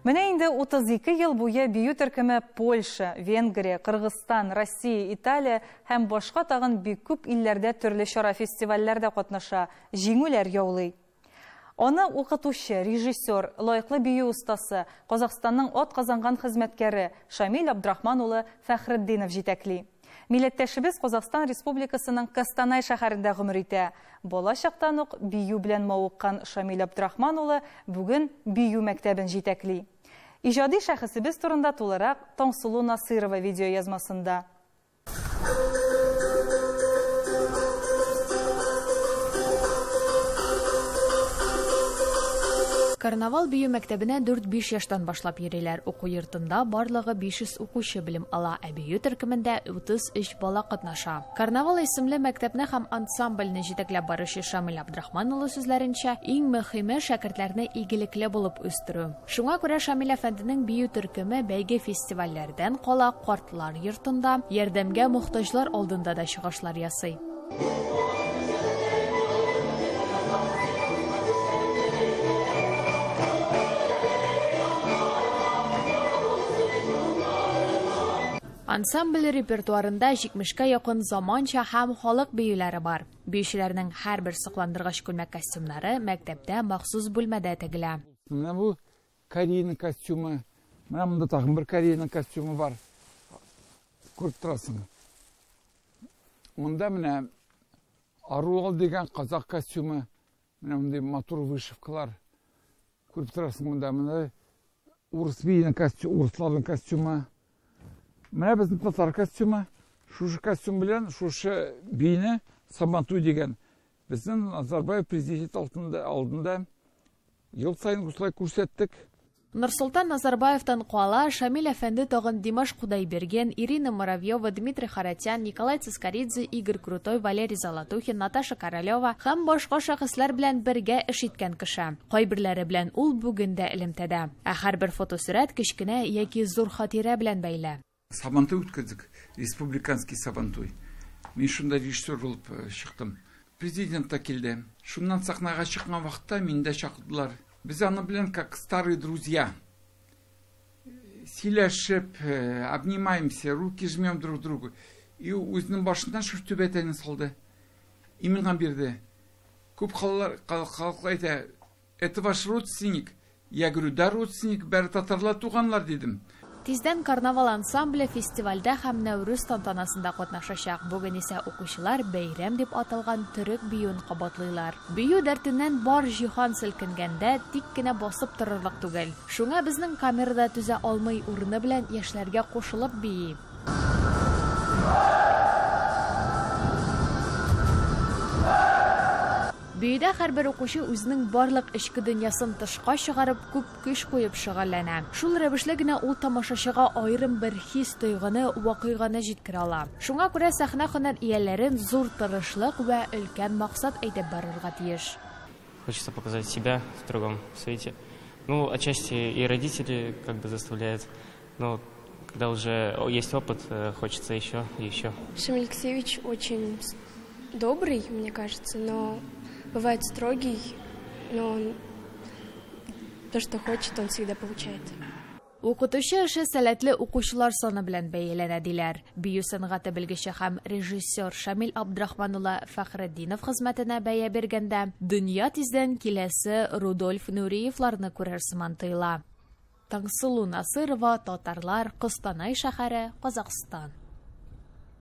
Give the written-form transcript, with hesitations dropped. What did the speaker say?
Менә инде 32 ел буе бию төркеме Польша, Венгрия, Кыргызстан, Россия, Италия һәм башка тагын бик күп илләрдә төрле чара фестивальләрдә катнаша, җиңүләр яулый. Аны укытучы, режиссер, лайыклы бию устасы, Казакъстанның ат казанган хезмәткәре Шамил Абдрахман улы Фәхретдинов җитәкли. Милләттәшебез Казакъстан Республикасының Костанай шәһәрендә гомер итә. Бала чактан ук бию белән мавыккан Шамил Абдрахман улы бүген бию мәктәбен җитәкли. Иҗади шәхесебез турында тулырак Таңсылу Насырова видеоязмасында. Карнавал бию мәктәбенә 4-5 яшьтән башлап йөриләр. Уку йортында барлыгы 500 укучы белем ала, ә бию төркемендә 33 бала катнаша. Карнавал исемле мәктәпне һәм ансамбльне җитәкләп баручы Шамил Абдрахман улы сүзләренчә, иң мөһиме шәкертләрне игелекле булып үстерү. Шуңа күрә Шамил әфәнденең бию төркеме бәйге фестивальләрдән кала картлар йортында, ярдәмгә мохтаҗлар алдында да чыгышлар ясый. Ансамбль репертуарында 70-кә якын заманча һәм халык биюләре бар. Биючеләрнең һәрбер сокландыргыч күлмәк костюмнары мәктәптә махсус бүлмәдә тегелә. Менә бу Кореяның костюмы, менә монда тагын бер Кореяның костюмы бар. Күреп торасың. Монда менә Аруал дигән казак костюмы, менә мондай матур вышивкалар. Күреп торасың, монда урыс биенең костюмы, урысларның костюмы. Менә безнең татар костюмы, шушы костюм белән шушы бийне Сабантуй дигән безнең Назарбаев президент алдында ел сайын бушлай күрсәттек. Нурсултан Назарбаевтан кала Шамил әфәнде тагын Димаш Кудайберген, Ирина Муравьева, Дмитрий Харатян, Николай Цискоридзе, Игорь Крутой, Валерий Золотухин, Наташа Королева һәм башка шәхесләр белән бергә эш иткән кеше. Кайберләре белән ул бүген дә элемтәдә. Ә һәрбер фотосурәт кечкенә яки зур хатирә белән бәйле. Сабантуй үткәздек, республиканский Сабантуй. Мин шунда режиссер булып чыктым. Президент та килде. Шуннан сахнага чыккан вакытта миндә чакырдылар. Без аны белән как старые друзья. Сөйләшеп, обнимаемся, руки жмем друг другу. И үзенең башыннан шур түбәтәне салды. И миңа бирде. Күп халык әйтә, это ваш родственник. Я говорю, да, родственник, бәр татарлар туганлар дидем. Тиздән карнавал ансамбле фестивальдә һәм Нәүрүз тантанасында катнашачак. Бүген исә укучылар бәйрәм дип аталган төрек биюен кабатлыйлар. Бию дәртеннән бар җиһан селкенгәндә тик кенә басып торырлык түгел. Шуңа безнең камерада түзә алмый урыны белән яшьләргә кушылып бии. Биюдә һәрбер укучы үзенең барлык эчке дөньясын тышка чыгарып, күп көч куеп шөгыльләнә. Шул рәвешле генә ул тамашачыга аерым бер хис тойгыны, вакыйганы җиткерә ала. Шуңа күрә сәхнә һөнәр ияләрен зур тырышлык ва өлкән максат әйтеп барырга тиеш. Хочется показать себя в другом свете. Ну, отчасти и родители как бы заставляют, но когда уже есть опыт, хочется еще и еще. Шамиль Алексеевич очень добрый, мне кажется, но бывает строгий, но то, что хочет, он всегда получает. Укытучы эше сәләтле укучылар саны белән бәяләнә диләр. Бию сәнгате белгече һәм режиссер Шамил Абдрахман улы Фәхретдинов хезмәтенә бәя биргәндә, дөнья тиздән киләсе Рудольф Нуриевларны күрер сыман тоела. Таңсылу Насырова, Татарлар, Костанай шәһәре, Казакъстан.